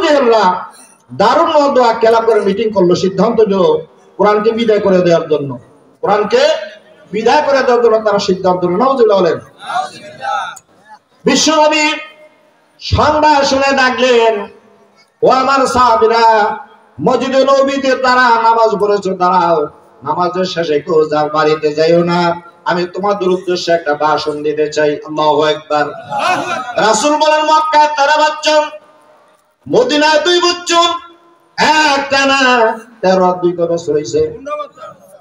জেহেলরা দারুণ দোয়া কেলা করে মিটিং করলো, সিদ্ধান্ত নিল কোরআনকে বিদায় করে দেওয়ার জন্য। কোরআনকে বিদায় করে দেওয়ার জন্য তারা সিদ্ধান্ত নিল। নাউজুবিল্লাহ বলেন। বিশ্বনবী সংবাদ শুনে ডাকলেন, ও আমার সাহাবীরা, মসজিদে নববীতে তারা নামাজ পড়েছে, দাঁড়াও, নামাজের শেষে কেউ যার বাড়িতে যাইও না, আমি তোমাদের উদ্দেশ্যে একটা ভাষণ দিতে চাই। আল্লাহু আকবার। রাসূল বলেন, মক্কায় 13 বছর, মদিনায় 2 বছর, একটা না 13 বছর হইছে।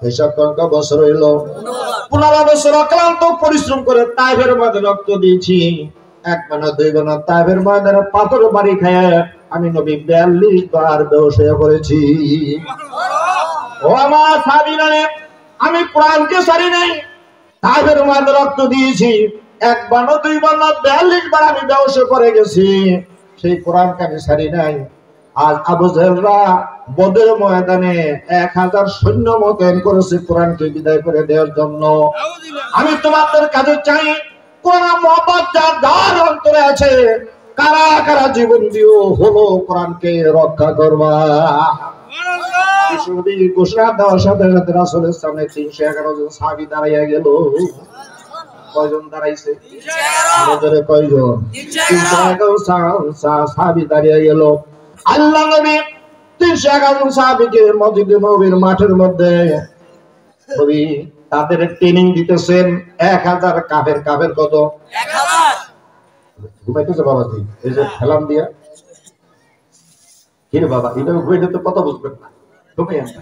এসব কত বছর হইল? 15 বছর অক্লান্ত পরিশ্রম করে তাইফের মধ্যে রক্ত দিয়েছি। এক বানা 2 বানা তাইফের মধ্যে পাথর বাড়ি খায় আমি নবী 42 বার বেহুশ হয়ে পড়েছি। ও আমার সাহাবীরা, আমি কোরআনকে ছাড়ি নাই, তাইফের মধ্যে রক্ত দিয়েছি, এক বানা 2 বানা 42 বার আমি বেহুশ হয়ে পড়ে গেছি, সেই কোরআনকে আমি ছাড়ি নাই। আজ আবু জেহেলরা বদর ময়দানে 1000 সৈন্য মোতায়েন করেছে কোরআনকে বিদায় করে দেওয়ার জন্য। আমি তোমাদের কাছে চাই, কোরআন মহব্বত যার অন্তরে আছে, কারা কারা জীবন দিও হলো কোরআনকে রক্ষা করবা। ঘোষণা দেওয়ার সাথে সাথে রাসূলের সামনে 311 জন সাহাবী দাঁড়াইয়া গেল। কয়জন দাঁড়াইছে? আমাদের কয়জন? 311 সাহাবী দাঁড়িয়ে গেল। আল্লাহ নবী 311 জন সাহাবীকে মসজিদে নববীর মাঠের মধ্যে নবী তাদের ট্রেনিং দিতেছেন। 1000 কাফের। কাফের কত? 1000। ঘুমাইতেছে বাবাজি, এই যে খেলাম দিয়া কি রে বাবা, এটা ঘুমাইতে তো কথা বুঝবেন না, ঘুমাইয়েন না।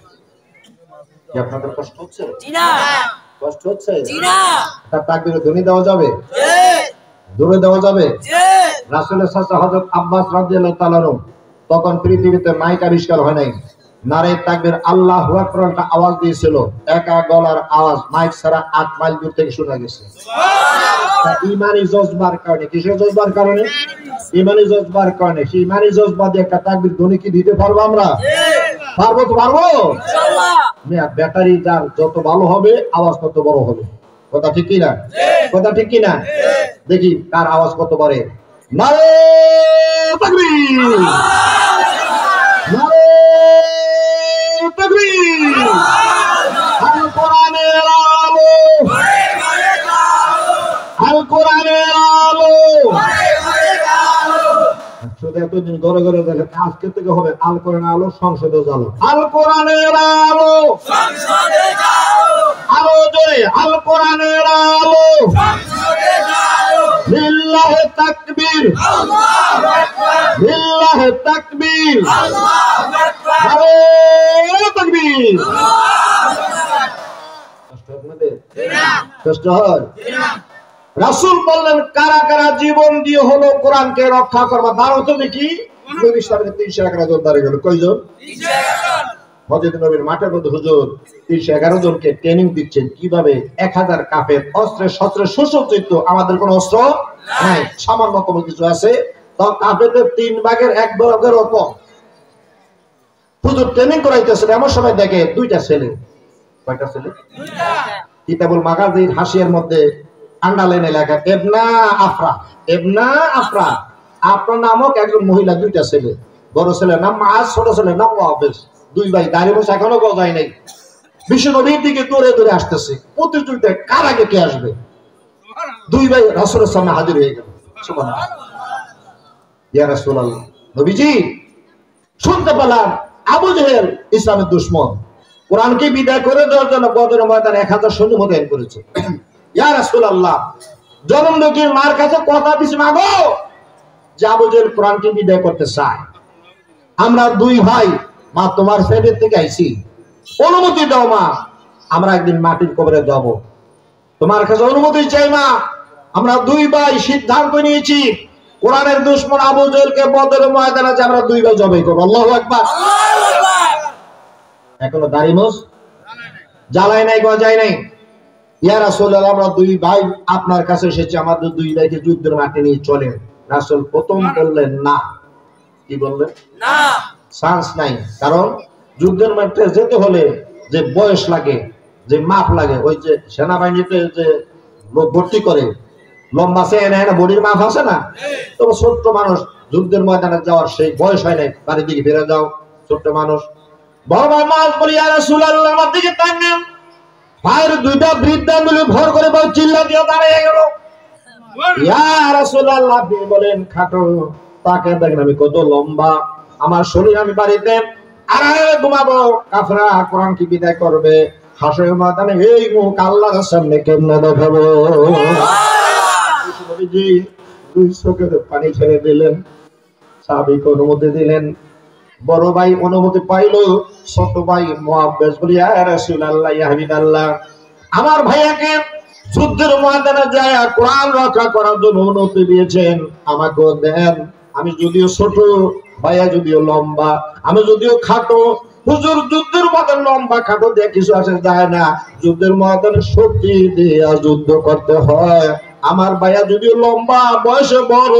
কি আপনাদের কষ্ট হচ্ছে? জি না। কষ্ট হচ্ছে? জি না। তার তাকবীরে ধ্বনি দেওয়া যাবে? জি। জোরে দেওয়া যাবে? জি। রাসূলের চাচা হযরত আব্বাস রাদিয়াল্লাহু তাআলা তখন পৃথিবীতে মাইক আবিষ্কার হয় নাই, নারে তাকবীর আল্লাহু আকবার একটা আওয়াজ দিয়েছিল, একা গলার আওয়াজ, মাইক ছাড়া 8 মাইল দূর থেকে শোনা গেছে। সুবহানাল্লাহ। ইমানি জজবার কারণে, কিসের জজবার কারণে? ইমানি জজবার কারণে। সেই ইমানি জজবা দিয়ে একটা তাকবীর ধ্বনি কি দিতে পারবো আমরা? পারবো তো? পারবো ইনশাআল্লাহ। ব্যাটারি যার যত ভালো হবে আওয়াজ তত বড় হবে। কথা ঠিক কি না? কথা ঠিক কি না? দেখি কার আওয়াজ কত বাড়ে। নারে তাকবীর, নারে তাকবীর। আল কোরআনের আলো, আল কোরআনের আলো। শুধু এতদিন ঘরে ঘরে দেখেন, আজকে থেকে হবে আল কোরআন আলো সংসদে জ্বালো। আল কোরআনের আলো সংসদে জ্বালো। আরো জোরে, আল কোরআনের আলো সংসদে জ্বালো। লিল্লাহি তাকবীর, আল্লাহু আকবার। লিল্লাহি তাকবীর, আল্লাহু আকবার। নারে তাকবীর। কষ্ট আপনাদের? না। কষ্ট হয়? না। রাসূল বললেন, কারা কারা জীবন দিয়ে হলো কোরআনকে রক্ষা করবা? দাঁড়াও তো দেখি। নবীর সামনে 311 জন দাঁড়িয়ে গেল। কয়জন? 311 জন। মসজিদ নবীর মাঠের মধ্যে হুজুর 311 জনকে ট্রেনিং দিচ্ছেন কিভাবে 1000 কাফের অস্ত্রে শস্ত্রে সুসজ্জিত, আমাদের কোনো অস্ত্র নাই, সামান্যতম কিছু আছে, তো কাফেরদের 3 ভাগের 1 ভাগের কম। হুজুর ট্রেনিং করাইতেছেন, এমন সময় দেখে 2টা ছেলে। কয়টা ছেলে? 2টা। কিতাবুল মাগাজির হাসিয়ার মধ্যে আন্ডারলাইনে লেখা ইবনা আফরা, ইবনা আফরা, আপনার নামক একজন মহিলা, 2টা ছেলে। বড় ছেলের নাম মাআজ, ছোট ছেলের নাম মুআবিস। 2 ভাই, দাড়ি মোছা এখনো গজায় নাই। বিশ্ব নবীর দিকে দৌড়ে দৌড়ে আসতেছে, প্রতিযোগিতায় কার আগে কে আসবে। 2 ভাই রাসূলের সামনে হাজির হয়ে গেল। সুবহানাল্লাহ। ইয়া রাসূলুল্লাহ, নবীজি শুনতে পেলাম আবু জেহেল ইসলামের দুশমন, কোরআনকে বিদায় করে দেওয়ার জন্য বদর ময়দানে 1000 সৈন্য মোতায়েন করেছে। ইয়া রাসূলুল্লাহ, জনম দুঃখীর মার কাছে কথা দিছি, মাগো যে আবু জেহেল কোরআনকে বিদায় করতে চায়, আমরা 2 ভাই মা তোমার সাইডের থেকে আইছি, অনুমতি দাও মা, আমরা একদিন মাটির কবরে যাব। তোমার কাছে অনুমতি চাই মা, আমরা 2 ভাই সিদ্ধান্ত নিয়েছি কোরআনের দুশমন আবু জেহেলকে বদর ময়দানে যে আমরা 2 ভাই জবাই করব। আল্লাহু আকবার। আল্লাহু আকবার। এখনো দাড়ি মোছ জ্বালায় নাই, গজায় নাই। ইয়া রাসূলুল্লাহ, আমরা 2 ভাই আপনার কাছে এসেছি, আমাদের 2 ভাইকে যুদ্ধের মাঠে নিয়ে চলেন। রাসূল প্রথম বললেন না। কি বললেন? না, চান্স নাই। কারণ যুদ্ধের মাঠে যেতে হলে যে বয়স লাগে, যে মাপ লাগে, ওই যে সেনাবাহিনীতে যে লোক ভর্তি করে লম্বা চেয়ে নেয় না, বডির মাপ আছে না, তো ছোট্ট মানুষ যুদ্ধের ময়দানে যাওয়ার সেই বয়স হয় নাই, বাড়ির দিকে ফিরে যাও। ছোট্ট মানুষ বড় ভাই মাছ বলি ইয়া রাসূলুল্লাহ আমার দিকে তাকান। ভাইয়ের দুইটা বৃদ্ধা মিলে ভর করে বল চিল্লা দিয়ে দাঁড়িয়ে গেল। ইয়া রাসূলুল্লাহ আপনি বলেন খাটো, তাকে দেখেন আমি কত লম্বা, আমার শরীর আমি বাড়িতে আড়াই ঘুমাবো, কাফেররা কোরআন কি বিদায় করবে, হাসরের ময়দানে এই মুখ আল্লাহর সামনে কেমনে দেখাবো। নবীজি দুই চোখের পানি ছেড়ে দিলেন, সাহাবীকে অনুমতি দিলেন। বড় ভাই অনুমতি পাইল, ছোট ভাই মুআব্বাস বলি ইয়া রাসূলুল্লাহ ইয়া হাবিবাল্লাহ আমার ভাইয়াকে যুদ্ধের ময়দানে যায় কোরআন রক্ষা করার জন্য অনুমতি দিয়েছেন, আমাকেও দেন। আমি যদিও ছোট, ভাইয়া যদিও লম্বা, আমি যদিও খাটো, হুজুর যুদ্ধের ময়দানে লম্বা খাটো দিয়ে কিছু আসে যায় না, যুদ্ধের ময়দানে শক্তি দিয়ে যুদ্ধ করতে হয়। আমার ভাইয়া যদিও লম্বা, বয়সে বড়,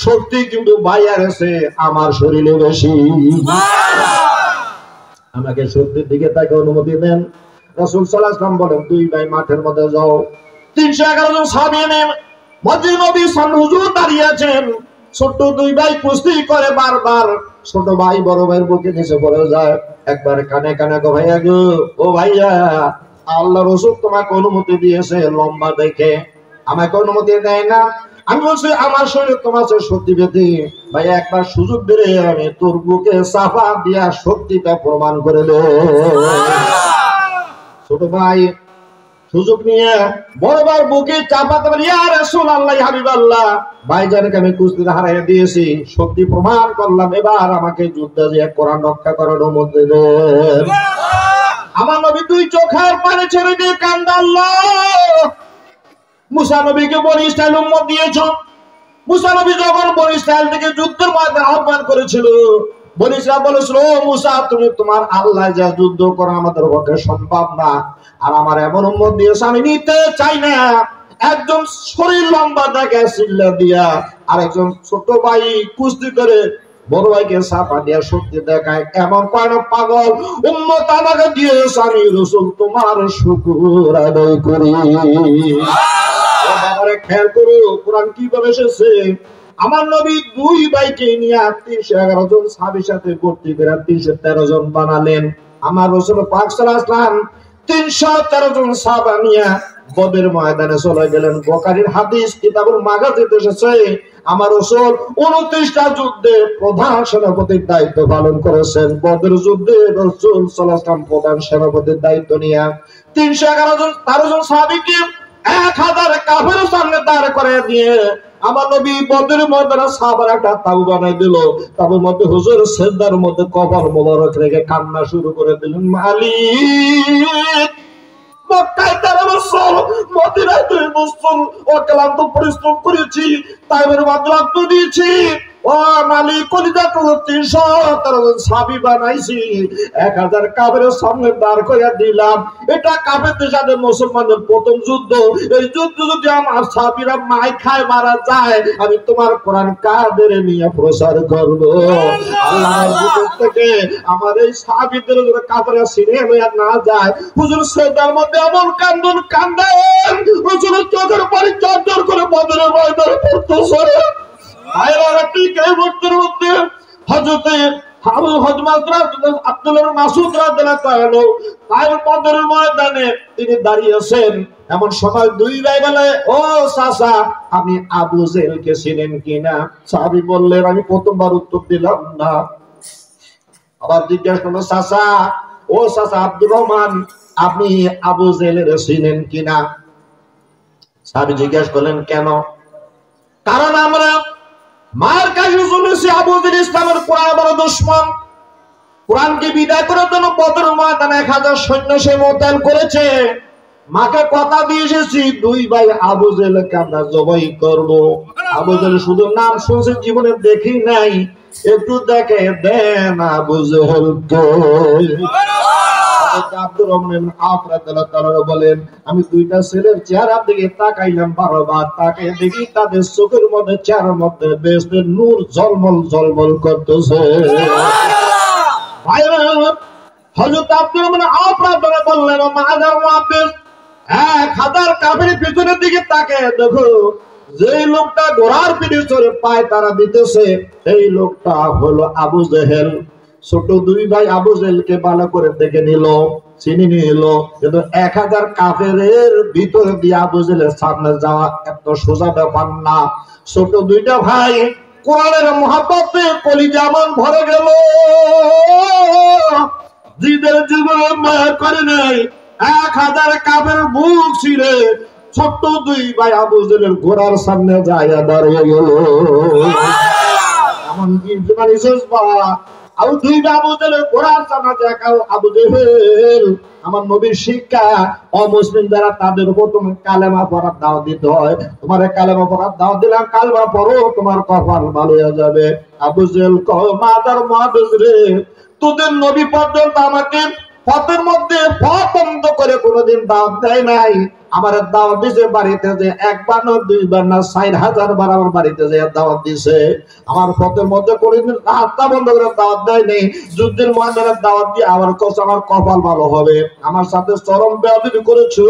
শক্তি কিন্তু ভাইয়ার আছে আমার শরীরে বেশি, আমাকে শক্তির দিকে তাকে অনুমতি দেন। রাসূল সাল্লাল্লাহু আলাইহি ওয়াসাল্লাম বলেন দুই ভাই মাঠের মধ্যে যাও। 311 জন সাহাবী নিয়ে মসজিদে নবী সাল্লাল্লাহু হুজুর দাঁড়িয়ে আছেন। ছোট দুই ভাই কুস্তি করে বারবার, ছোট ভাই বড় ভাইয়ের বুকে নিচে পড়ে যায়। একবার কানে কানে গো ভাইয়া গো, ও ভাইয়া আল্লাহ রাসূল তোমাকে অনুমতি দিয়েছে লম্বা দেখে, আমাকে অনুমতি দেয় না। আমি বলছি আমার শরীরে তোমার শক্তি বেশি, ভাই একবার সুযোগ দিলে আমি তোর বুকে চাপা দিয়া শক্তিটা প্রমাণ করে দেব। ছোট ভাই সুযোগ নিয়ে বড়বার বুকে চাপাতে পারি, ইয়া রাসূলুল্লাহ ইয়া হাবিবাল্লাহ ভাইজানকে আমি কুস্তিতে হারিয়ে দিয়েছি, শক্তি প্রমাণ করলাম, এবার আমাকে যুদ্ধে যে কোরআন রক্ষা করার অনুমতি দেন। আমার নবী দুই চোখের পানি ছেড়ে দিয়ে কান্দা, আল্লাহ মুসা নবীকে বনি ইসরাইল উম্মত দিয়েছো। মুসা নবী যখন বনি ইসরাইল থেকে যুদ্ধের ময়দানে আহ্বান করেছিল, বনি ইসরাইল বলেছিল ও মুসা তুমি তোমার আল্লাহ যা যুদ্ধ করা আমাদের পক্ষে সম্ভব না, আর আমার এমন উম্মত দিয়েছে আমি নিতে চাই না। একজন শরীর লম্বা দেখে চিল্লা দিয়া, আর একজন ছোট ভাই কুস্তি করে বড় ভাইকে চাপা দিয়া শক্তি দেখায়, এমন কোন পাগল উম্মত আমাকে দিয়েছে, আমি রাসূল তোমার শুকর আদায় করি। খেয়াল করো কোরআন কিভাবে এসেছে। আমার নবী দুই ভাইকে নিয়ে 311 জন সাহাবীর সাথে ভর্তি করে 313 জন বানালেন। আমার রাসূল পাক সাল্লাল্লাহু আলাইহি ওয়াসাল্লাম 313 জন সাহাবা নিয়ে বদরের ময়দানে চলে গেলেন। বুখারীর হাদিস কিতাবুল মাগাজিতে এসেছে আমার রাসূল 29টা যুদ্ধে প্রধান সেনাপতির দায়িত্ব পালন করেছেন। বদর যুদ্ধে রাসূল সাল্লাল্লাহু আলাইহি ওয়াসাল্লাম প্রধান সেনাপতির দায়িত্ব নিয়ে 311 জন 13 জন সাহাবীকে 1000 কাফেরের সামনে দাঁড় করে দিয়ে আমার নবী বদরের ময়দানে সাহাবার একটা তাবু বানাই দিল। তাবুর মধ্যে হুজুর সিজদার মধ্যে কবর মোবারক রেখে কান্না শুরু করে দিলেন, মালিক মক্কায় 13 বছর, মদিনায় 2 বছর অক্লান্ত পরিশ্রম করেছি, তাইফের মাধ্যমে রক্ত দিয়েছি, ও মালিক কলিজা তো 313 সাহাবী বানাইছি, 1000 কাফেরের সামনে দাঁড় করিয়া দিলাম। এটা কাফেরদের সাথে মুসলমানদের প্রথম যুদ্ধ। এই যুদ্ধ যদি আমার সাহাবীরা মাই খায় মারা যায়, আমি তোমার কোরআন কাদের নিয়ে প্রচার করব। আল্লাহর বুক থেকে আমার এই সাহাবীদের উপরে কাফেররা ছিঁড়ে লইয়া না যায়। হুজুর সেদার মধ্যে এমন কান্দন কান্দেন, হুজুর চোখের পানি চরচর করে বদরের ময়দানে পড়তেছে। আয়রা ঠিক এই মুহূর্তের মধ্যে হযরতে আব্দুল্লাহ মাসউদ রাদিয়াল্লাহু তাআলা তাইফ বদরের ময়দানে তিনি দাঁড়িয়ে আছেন। এমন সময় দুই ভাই বলে, ও চাচা আপনি আবু জেহেলকে চিনেন কিনা? সাহাবী বললেন আমি প্রথমবার উত্তর দিলাম না। আবার জিজ্ঞাসা করলো, চাচা ও চাচা আব্দুর রহমান আপনি আবু জেহেলের চিনেন কিনা? সাহাবী জিজ্ঞাসা করলেন কেন? কারণ আমরা মার কাছে শুনেছি আবু জেহেল ইসলামের কোরআন বড় দুশমন, কোরআনকে বিদায় করার জন্য বদরের ময়দানে 1000 সৈন্য সে মোতায়েন করেছে। মাকে কথা দিয়ে এসেছি দুই ভাই আবু জেহেলকে আমরা জবাই করব। আবু জেহেল শুধু নাম শুনছে, জীবনে দেখি নাই, একটু দেখে দেন আবু জেহেলকে। আব্দুর রহমান আওফ রাদিয়াল্লাহু তাআলা বলেন আমি দুইটা ছেলের চেহারার দিকে তাকাইলাম, বারবার তাকিয়ে দেখি তাদের চোখের মধ্যে চেহারার মধ্যে বেহেশতের নূর ঝলমল ঝলমল করতেছে। ভাইরা হযরত আব্দুর রহমান আওফ রাদিয়াল্লাহু বললেন মাদার মুআব্বিস 1000 কাফেরের পিছনের দিকে তাকিয়ে দেখো যেই লোকটা ঘোড়ার পিঠে চড়ে পায় তারা দিতেছে, এই লোকটা হলো আবু জেহেল। ছোট দুই ভাই আবু জেহেলকে ভালো করে দেখে নিল, চিনি নিল, কিন্তু 1000 কাফেরের ভিতর দিয়ে আবু জেহেলের সামনে যাওয়া এত সোজা ব্যাপার না। ছোট দুইটা ভাই কোরআনের মহব্বতে কলিজা মন ভরে গেল, জিদের জীবনে মায়া করে নাই। 1000 কাফের বুক ছিঁড়ে ছোট্ট দুই ভাই আবু জেহেলের ঘোড়ার সামনে যাইয়া দাঁড়িয়ে গেল। এমন কি মানে আবু দুই আবু জেহেলের ঘোড়ার সামনে দেখাও, আবু জেহেল আমার নবীর শিক্ষা, অমুসলিম যারা তাদের উপর তুমি কালেমা পড়ার দাওয়াত দিতে হয়। তোমার কালেমা পড়ার দাওয়াত দিলাম, কালেমা পড়ো, তোমার কপাল ভালো হয়ে যাবে। আবু জেহেল কও, মাদার মুহাম্মদ রে, তোদের নবী পর্যন্ত আমাকে পথের মধ্যে পথ বন্ধ করে কোনোদিন দাওয়াত দেয় নাই। আমার দাওয়াত দিছে বাড়িতে যে একবার না দুইবার না 4000 বার আমার বাড়িতে যে দাওয়াত দিছে। আমার পথের মধ্যে কোনোদিন রাস্তা বন্ধ করে দাওয়াত দেয় নেই। যুদ্ধের ময়দানে দাওয়াত দিয়ে আমার কাছে আমার কপাল ভালো হবে। আমার সাথে চরম বেয়াদবি করেছো।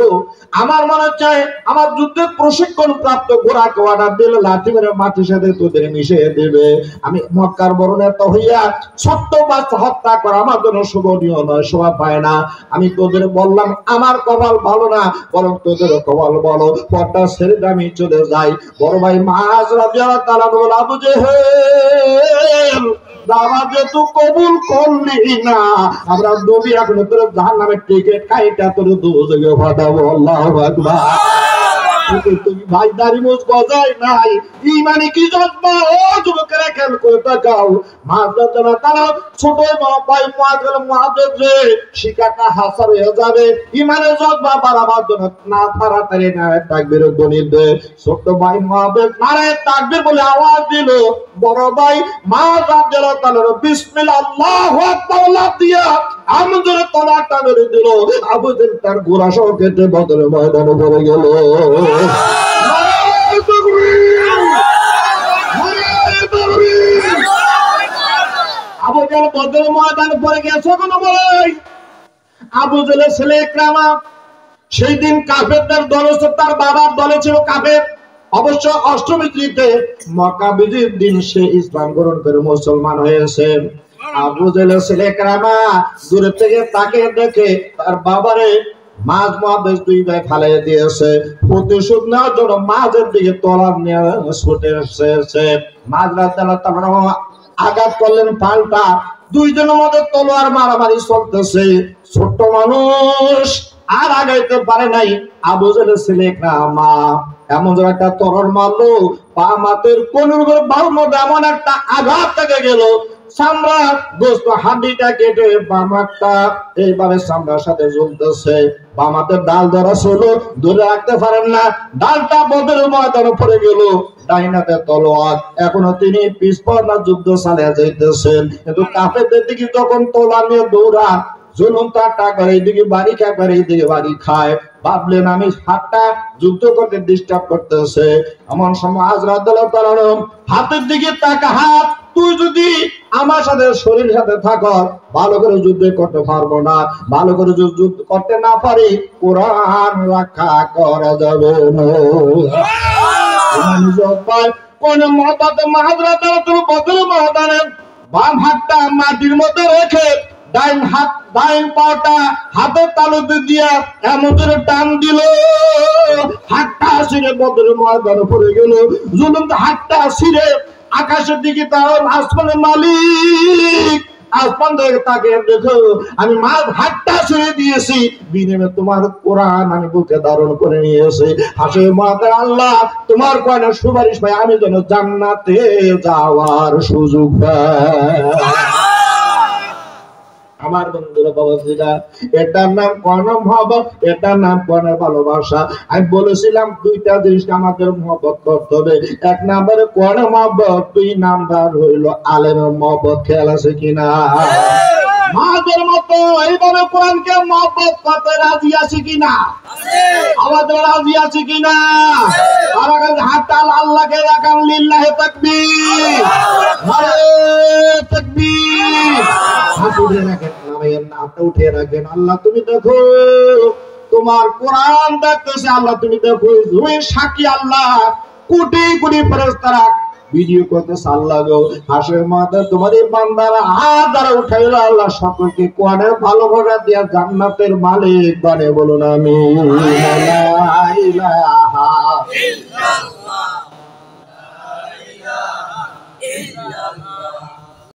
আমার মনে চায় আমার যুদ্ধের প্রশিক্ষণ প্রাপ্ত ঘোড়াকে অর্ডার দিলে লাঠি মেরে মাটির সাথে তোদের মিশিয়ে দেবে। আমি মক্কার বড় নেতা হইয়া ছোট্ট বাচ্চা হত্যা করা আমার জন্য শোভনীয় নয়, শোভা পায় না। আমি তোদের বললাম আমার কপাল ভালো না, বরং তোদের কপাল বলো, পথটা ছেড়ে আমি চলে যাই। বড় ভাই মাজ রাদিয়াল্লাহু তাআলা বলে, আবু জেহেল দাওয়াত যে তুই কবুল করলি না, আমরা নবী এখন তোর জাহান্নামের টিকিট কাইটা তোর দোজখে পাঠাবো। আল্লাহু আকবার। তুমি ভাই দাড়ি মুছ গজায় নাই, ইমানি কি জজ্বা? ও যুবকেরা খেয়াল করে তাকাও, মাযরাদানা তারা ছোট ভাই মুআদ্দ রে শিকাটা হাসার হয়ে যাবে। ইমানের জজ্বা বাড়াবার জন্য না তাড়াতাড়ি না তাকবীর ধ্বনি দে। ছোট ভাই মুআদ্দ নারে তাকবীর বলে আওয়াজ দিল। বড় ভাই মাযরাদানা তাআলা বিসমিল্লাহ আল্লাহু আকবার দিয়া আমজোর তলাটা মেরে দিল। আবু জেহেল তার ঘোড়া সহ কেটে বদরের ময়দানে পড়ে গেল। আবু জেহেল বদরের ময়দানে পড়ে গেছে। কোনো বলে আবু জেহেলের ছেলে ইকরামা সেই দিন কাফেরদের দলে, তার বাবার দলে ছিল কাফের। অবশ্য অষ্টমী তিথিতে মক্কা বিজয়ের দিন সে ইসলাম গ্রহণ করে মুসলমান হয়েছে। আবু জেহেলের ছেলে ইকরামা দূর থেকে তাকে দেখে তার বাবারে মাঝ মুহাদ্দিস দুই ভাই ফালিয়ে দিয়েছে। প্রতিশোধ নেওয়ার জন্য মাঝের দিকে তলোয়ার নিয়ে ছুটে এসেছে। মাঝ রাদিয়াল্লাহু তাআলা আঘাত করলেন পাল্টা। দুইজনের মধ্যে তলোয়ার মারামারি চলতেছে। ছোট্ট মানুষ আর আগাইতে পারে নাই। আবু জেহেলের ছেলে ইকরামা এমন একটা তলোয়ার মারলো, বাম হাতের কোণের উপর বাহুর মধ্যে এমন একটা আঘাত থেকে গেল, চামড়া গোস্ত হাড্ডিটা কেটে বাম হাতটা এইভাবে চামড়ার সাথে ঝুলতেছে। বাম হাতের ডাল ধরা ছিল, ধরে রাখতে পারেন না, ডালটা বদরের ময়দানে পড়ে গেল। ডাইন হাতে তলোয়ার, এখনো তিনি পিছপা যুদ্ধ চালিয়ে যাইতেছেন। কিন্তু কাফেরদের দিকে যখন তলোয়ার নিয়ে দৌড়ান, জুলুম তাটা করে এইদিকে বাড়ি খায়, করে এইদিকে বাড়ি খায়। ভাবলেন আমি হাতটা যুদ্ধ করতে ডিস্টার্ব করতেছে। এমন সময় রাদিয়াল্লাহু তাআলা হাতের দিকে তাকা, হাত তুই যদি আমার সাথে শরীরের সাথে থাকো ভালো করে যুদ্ধ করতে পারবো না, ভালো করে যুদ্ধ করতে না পারি কোরআন রক্ষা করা যাবে না। কোন মহব্বতে মাহরাতে বদর ময়দানে বাম হাতটা মাটির মধ্যে রেখে ডাইন পাটা হাতের তালুতে দিয়া এমন করে টান দিল, হাতটা ছিঁড়ে বদরের ময়দানে পড়ে গেল। জুলুম হাতটা ছিঁড়ে আকাশের দিকে তার আসমানের মালিক আসমান থেকে তাকে দেখো, আমি মাঝ হাতটা ছেড়ে দিয়েছি, বিনিময়ে তোমার কোরআন আমি বুকে ধারণ করে নিয়েছি। হাসে মাতে আল্লাহ তোমার কোরআন সুপারিশ পাই আমি যেন জান্নাতে যাওয়ার সুযোগ পাই। আমার বন্ধুরা বাবাজিরা, এটার নাম কোন মহব্বত, এটার নাম কোন ভালোবাসা। আমি বলেছিলাম দুইটা জিনিস আমাদের মহব্বত করতে হবে। এক নম্বরে কোন মহব্বত, দুই নাম্বার হইল আলেমের মহব্বত। খেয়াল আছে কিনা? মাদের মতো এইভাবে কোরআনকে মহব্বত করতে রাজি আছে কিনা? আমাদের রাজি আছে কিনা? আর হাতাল আল্লাহকে রাখান লিল্লাহি তাকবীর, নারে তাকবীর। হাত উঠে রাখেন, নামের নামটা উঠে রাখেন। আল্লাহ তুমি দেখো, তোমার কোরআন দেখতেছে। আল্লাহ তুমি দেখো, তুমি সাক্ষী। আল্লাহ কোটি কোটি ফেরেশতারা ভিডিও করতে আল্লাহ গো হাসরের মাঠে তোমার এই বান্দারা হাত দ্বারা উঠাইলো আল্লাহ সকলকে কোয়ানে ভালোবাসা দিয়া জান্নাতের মালিক বানে বলুন আমিন। লা ইলাহা